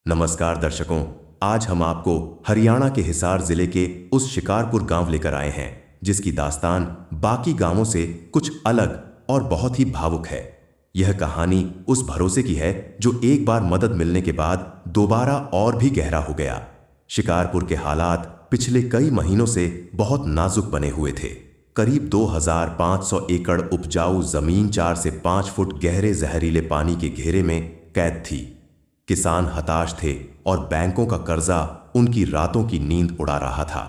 नमस्कार दर्शकों, आज हम आपको हरियाणा के हिसार जिले के उस शिकारपुर गांव लेकर आए हैं जिसकी दास्तान बाकी गांवों से कुछ अलग और बहुत ही भावुक है। यह कहानी उस भरोसे की है जो एक बार मदद मिलने के बाद दोबारा और भी गहरा हो गया। शिकारपुर के हालात पिछले कई महीनों से बहुत नाजुक बने हुए थे। करीब 2500 एकड़ उपजाऊ जमीन 4 से 5 फुट गहरे जहरीले पानी के घेरे में कैद थी। किसान हताश थे और बैंकों का कर्जा उनकी रातों की नींद उड़ा रहा था।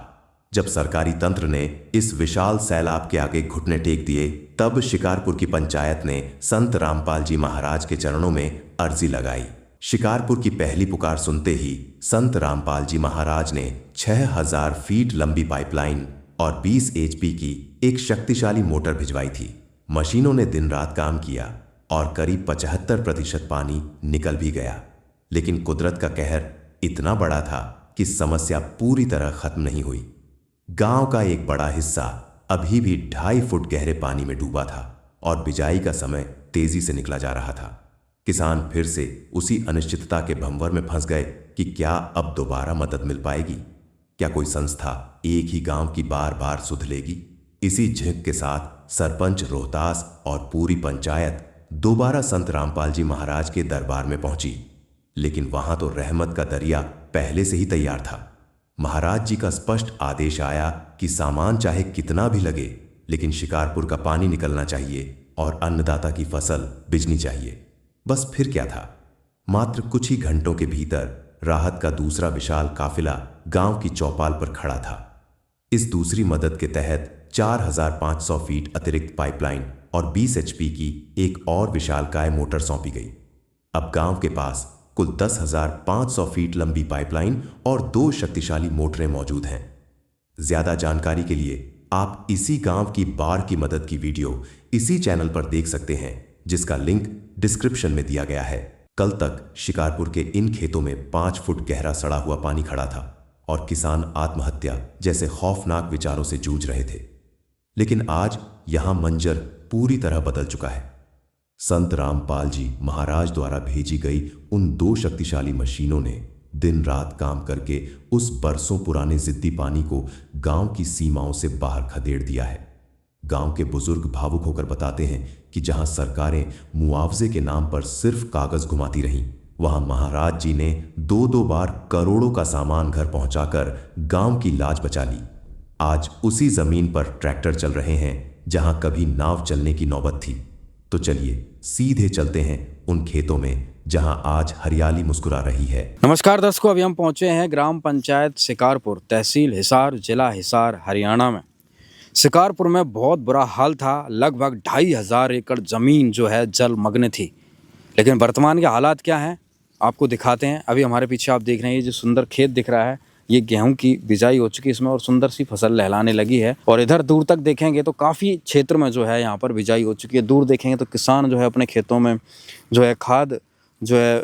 जब सरकारी तंत्र ने इस विशाल सैलाब के आगे घुटने टेक दिए, तब शिकारपुर की पंचायत ने संत रामपाल जी महाराज के चरणों में अर्जी लगाई। शिकारपुर की पहली पुकार सुनते ही संत रामपाल जी महाराज ने 6000 फीट लंबी पाइपलाइन और 20 HP की एक शक्तिशाली मोटर भिजवाई थी। मशीनों ने दिन रात काम किया और करीब 75% पानी निकल भी गया, लेकिन कुदरत का कहर इतना बड़ा था कि समस्या पूरी तरह खत्म नहीं हुई। गांव का एक बड़ा हिस्सा अभी भी 2.5 फुट गहरे पानी में डूबा था और बिजाई का समय तेजी से निकला जा रहा था। किसान फिर से उसी अनिश्चितता के भंवर में फंस गए कि क्या अब दोबारा मदद मिल पाएगी, क्या कोई संस्था एक ही गांव की बार बार सुध लेगी। इसी झिझक के साथ सरपंच रोहतास और पूरी पंचायत दोबारा संत रामपाल जी महाराज के दरबार में पहुंची, लेकिन वहां तो रहमत का दरिया पहले से ही तैयार था। महाराज जी का स्पष्ट आदेश आया कि सामान चाहे कितना भी लगे, लेकिन शिकारपुर का पानी निकलना चाहिए और अन्नदाता की फसल बिजनी चाहिए। बस फिर क्या था, मात्र कुछ ही घंटों के भीतर राहत का दूसरा विशाल काफिला गांव की चौपाल पर खड़ा था। इस दूसरी मदद के तहत 4500 फीट अतिरिक्त पाइपलाइन और 20 HP की एक और विशालकाय मोटर सौंपी गई। अब गांव के पास कुल 10,500 फीट लंबी पाइपलाइन और 2 शक्तिशाली मोटरें मौजूद हैं। ज्यादा जानकारी के लिए आप इसी गांव की बाढ़ की मदद की वीडियो इसी चैनल पर देख सकते हैं, जिसका लिंक डिस्क्रिप्शन में दिया गया है। कल तक शिकारपुर के इन खेतों में 5 फुट गहरा सड़ा हुआ पानी खड़ा था और किसान आत्महत्या जैसे खौफनाक विचारों से जूझ रहे थे, लेकिन आज यहां मंजर पूरी तरह बदल चुका है। संत रामपाल जी महाराज द्वारा भेजी गई उन 2 शक्तिशाली मशीनों ने दिन रात काम करके उस बरसों पुराने जिद्दी पानी को गांव की सीमाओं से बाहर खदेड़ दिया है। गांव के बुजुर्ग भावुक होकर बताते हैं कि जहां सरकारें मुआवजे के नाम पर सिर्फ कागज घुमाती रहीं, वहां महाराज जी ने 2-2 बार करोड़ों का सामान घर पहुंचाकर गांव की लाज बचा ली। आज उसी जमीन पर ट्रैक्टर चल रहे हैं जहां कभी नाव चलने की नौबत थी। तो चलिए सीधे चलते हैं उन खेतों में जहां आज हरियाली मुस्कुरा रही है। नमस्कार दर्शकों, अभी हम पहुंचे हैं ग्राम पंचायत शिकारपुर, तहसील हिसार, जिला हिसार, हरियाणा में। शिकारपुर में बहुत बुरा हाल था। लगभग 2500 एकड़ ज़मीन जो है जलमग्न थी। लेकिन वर्तमान के हालात क्या हैं आपको दिखाते हैं। अभी हमारे पीछे आप देख रहे हैं ये जो सुंदर खेत दिख रहा है, ये गेहूं की बिजाई हो चुकी है इसमें और सुंदर सी फसल लहलाने लगी है। और इधर दूर तक देखेंगे तो काफ़ी क्षेत्र में जो है यहाँ पर बिजाई हो चुकी है। दूर देखेंगे तो किसान जो है अपने खेतों में जो है खाद जो है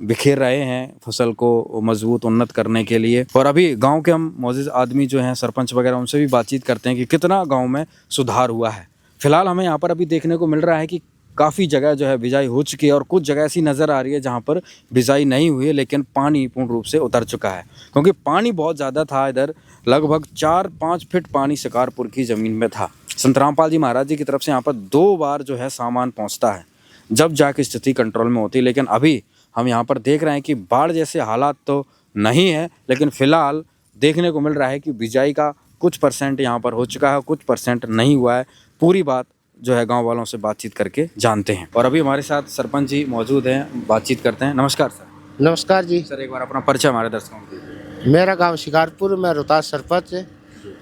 बिखेर रहे हैं फसल को मजबूत उन्नत करने के लिए। और अभी गांव के हम मौजूद आदमी जो हैं सरपंच वगैरह, उनसे भी बातचीत करते हैं कि कितना गांव में सुधार हुआ है। फिलहाल हमें यहाँ पर अभी देखने को मिल रहा है कि काफ़ी जगह जो है बिजाई हो चुकी है और कुछ जगह ऐसी नज़र आ रही है जहाँ पर बिजाई नहीं हुई है, लेकिन पानी पूर्ण रूप से उतर चुका है, क्योंकि पानी बहुत ज़्यादा था। इधर लगभग 4-5 फीट पानी शिकारपुर की ज़मीन में था। संत रामपाल जी महाराज जी की तरफ से यहाँ पर 2 बार जो है सामान पहुँचता है, जब जाके स्थिति कंट्रोल में होती है। लेकिन अभी हम यहाँ पर देख रहे हैं कि बाढ़ जैसे हालात तो नहीं है, लेकिन फ़िलहाल देखने को मिल रहा है कि बिजाई का कुछ परसेंट यहाँ पर हो चुका है, कुछ परसेंट नहीं हुआ है। पूरी बात जो है गांव वालों से बातचीत करके जानते हैं। और अभी हमारे साथ सरपंच जी मौजूद हैं, बातचीत करते हैं। नमस्कार सर। नमस्कार जी। सर एक बार अपना परिचय हमारे दर्शकों को दीजिए। मेरा गांव शिकारपुर, मैं रोहतास सरपंच है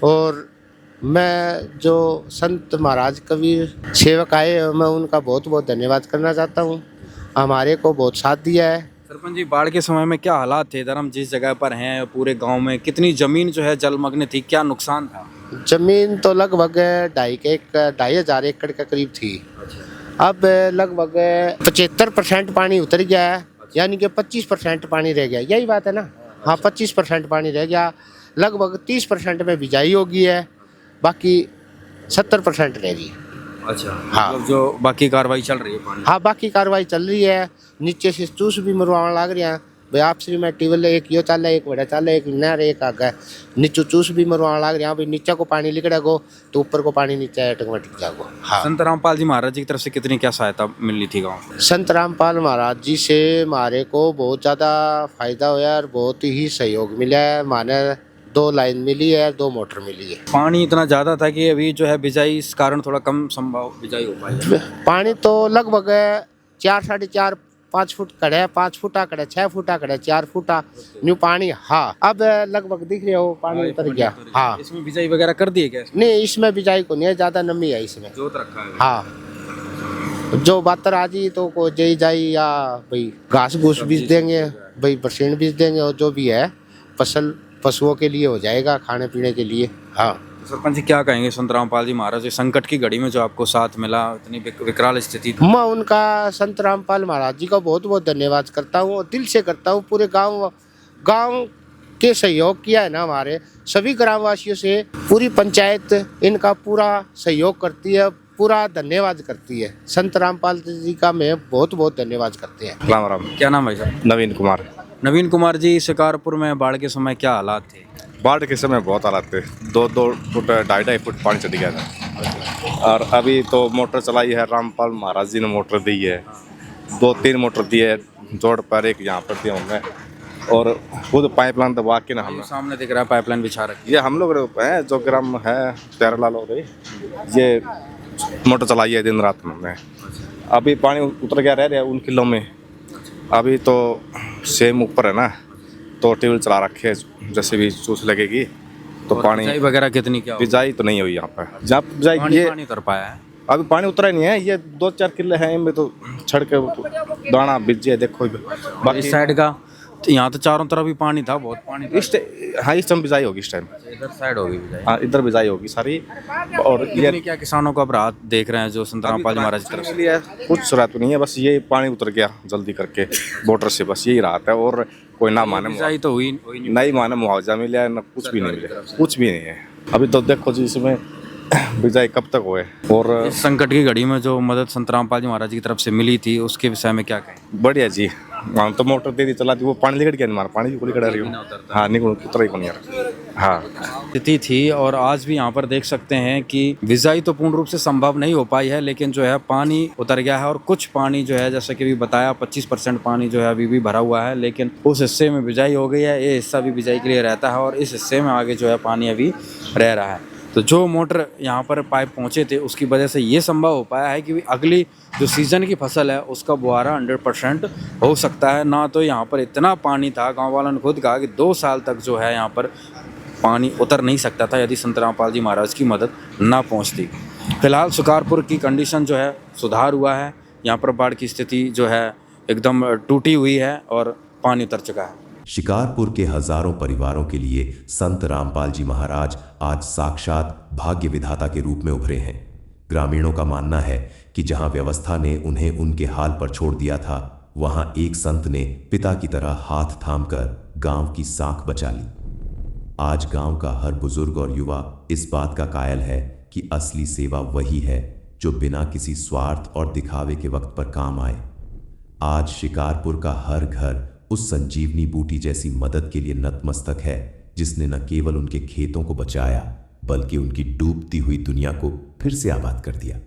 और मैं जो संत महाराज कबीर सेवक आए, मैं उनका बहुत बहुत धन्यवाद करना चाहता हूं। हमारे को बहुत साथ दिया है। सरपंच जी, बाढ़ के समय में क्या हालात थे इधर हम जिस जगह पर हैं, पूरे गांव में कितनी ज़मीन जो है जलमग्न थी, क्या नुकसान था? जमीन तो लगभग 2,500 एकड़ के करीब थी। अब लगभग 75% पानी उतर गया है, यानी कि 25% पानी रह गया। यही बात है ना? हाँ, 25% पानी रह गया। लगभग 30% में बिजाई होगी है, बाकी 70% रह गई। अच्छा, हाँ, मतलब जो बाकी कार्रवाई चल रही है पानी। हाँ, बाकी कार्रवाई चल रही है। नीचे से चूस भी मरवाने लग रहे हैं, भाई आपसी में ट्यूबवेल एक यो चाले एक बड़ा चाले एक नहर एक आगे नीचे चूस भी मरवा लग रहा भाई नीचे को पानी लिकड़ेगो तो ऊपर को पानी नीचे ऑटोमेटिक जागो। हाँ संत रामपाल जी महाराज जी की तरफ से कितनी क्या सहायता मिली थी गाँव में? संत रामपाल महाराज जी से हमारे को बहुत ज़्यादा फायदा हुआ और बहुत ही सहयोग मिला है। माने 2 लाइन मिली है 2 मोटर मिली है। पानी इतना ज़्यादा था कि अभी जो है बिजाई इस कारण थोड़ा कम संभव बिजाई हो पाई है। पानी तो लगभग 4 साढ़े 4 5 फुट कड़े 5 फुटा कड़े 6 फुटा कड़े 4 फुटा न्यू पानी। हाँ अब लगभग दिख रहे हो पानी उतर गया। हाँ इसमें बिजाई वगैरह कर दिए क्या? नहीं इसमें बिजाई को नहीं है, ज़्यादा नमी है इसमें। जोत रखा है। हाँ जो बातर आ जी तो को जई जाई या भाई घास घूस बीज देंगे भाई बरसीन बीज देंगे और जो भी है फसल पशुओं के लिए हो जाएगा खाने पीने के लिए। हाँ सरपंच जी क्या कहेंगे संत रामपाल जी महाराज जी संकट की घड़ी में जो आपको साथ मिला इतनी विकराल स्थिति थी? मैं उनका संत रामपाल महाराज जी का बहुत बहुत धन्यवाद करता हूँ और दिल से करता हूँ। पूरे गांव के सहयोग किया है ना हमारे सभी ग्रामवासियों से पूरी पंचायत इनका पूरा सहयोग करती है, पूरा धन्यवाद करती है। संत रामपाल जी का मैं बहुत बहुत धन्यवाद करते हैं। राम राम। क्या नाम है साहब? नवीन कुमार। नवीन कुमार जी शिकारपुर में बाढ़ के समय क्या हालात थे? बाढ़ के समय बहुत हालात थे, 2-2 फुट 2.5 फुट पानी चढ़ गया था। और अभी तो मोटर चलाई है रामपाल महाराज जी ने मोटर दी है, 2-3 मोटर दी है जोड़ पर एक यहाँ पर दिया हमने और खुद पाइपलाइन दबा के ना हमने सामने दिख रहा है पाइपलाइन बिछा रखी ये हम लोग हैं जो ग्राम है प्यारेलाल हो गई ये मोटर चलाई है दिन रात में। अभी पानी उतर गया रह रहा है उन किलों में। अभी तो सेम ऊपर है ना तो ट्यूबवेल चला रखे जैसे भी चूस लगेगी तो पानी बिजाई वगैरह कितनी क्या बिजाई तो नहीं हुई यहाँ पर जहाँ बिजाई ये पानी उतर पाया है? अभी पानी उतरा नहीं है, ये 2-4 किले हैं इनमें तो छड़ के दाना बीजे देखो बाकी इस साइड का तो यहाँ तो चारों तरफ भी पानी था, बहुत पानी था। इस टाइम बिजाई होगी इस टाइम। इधर साइड होगी बिजाई। हाँ इधर बिजाई होगी सारी। और ये क्या किसानों को अब राहत देख रहे हैं जो संत रामपाल जी महाराज की तरफ से? इसलिए कुछ राहत तो नहीं है, बस ये पानी उतर गया जल्दी करके बॉर्डर से, बस यही राहत है। और कोई ना माने बिजाई तो हुई नहीं माने मुआवजा मिला ना कुछ भी नहीं मिला, कुछ भी नहीं है। अभी तो देखो जी इसमें बिजाई कब तक हुए। और इस संकट की घड़ी में जो मदद संत रामपाल जी महाराज की तरफ से मिली थी उसके विषय में क्या कहें? बढ़िया जी, हम तो मोटर दे दी चला दी, वो पानी लिकट गया नहीं, मारा पानी भी लिकट रही हूँ। हाँ निकल उतर ही को नहीं यार। हाँ स्थिति थी और आज भी यहाँ पर देख सकते हैं कि बिजाई तो पूर्ण रूप से संभव नहीं हो पाई है, लेकिन जो है पानी उतर गया है और कुछ पानी जो है जैसे कि भी बताया 25% पानी जो है अभी भी भरा हुआ है, लेकिन उस हिस्से में बिजाई हो गई है, ये हिस्सा भी बिजाई के लिए रहता है और इस हिस्से में आगे जो है पानी अभी रह रहा है। तो जो मोटर यहाँ पर पाइप पहुँचे थे उसकी वजह से ये संभव हो पाया है कि अगली जो सीज़न की फसल है उसका बुआरा 100% हो सकता है। ना तो यहाँ पर इतना पानी था, गांव वालों ने खुद कहा कि 2 साल तक जो है यहाँ पर पानी उतर नहीं सकता था यदि संत रामपाल जी महाराज की मदद ना पहुँचती। फिलहाल शिकारपुर की कंडीशन जो है सुधार हुआ है, यहाँ पर बाढ़ की स्थिति जो है एकदम टूटी हुई है और पानी उतर चुका है। शिकारपुर के हजारों परिवारों के लिए संत रामपाल जी महाराज आज साक्षात भाग्य विधाता के रूप में उभरे हैं। ग्रामीणों का मानना है कि जहां व्यवस्था ने उन्हें उनके हाल पर छोड़ दिया था, वहां एक संत ने पिता की तरह हाथ थामकर गांव की साख बचा ली। आज गांव का हर बुजुर्ग और युवा इस बात का कायल है कि असली सेवा वही है जो बिना किसी स्वार्थ और दिखावे के वक्त पर काम आए। आज शिकारपुर का हर घर उस संजीवनी बूटी जैसी मदद के लिए नतमस्तक है जिसने न केवल उनके खेतों को बचाया बल्कि उनकी डूबती हुई दुनिया को फिर से आबाद कर दिया।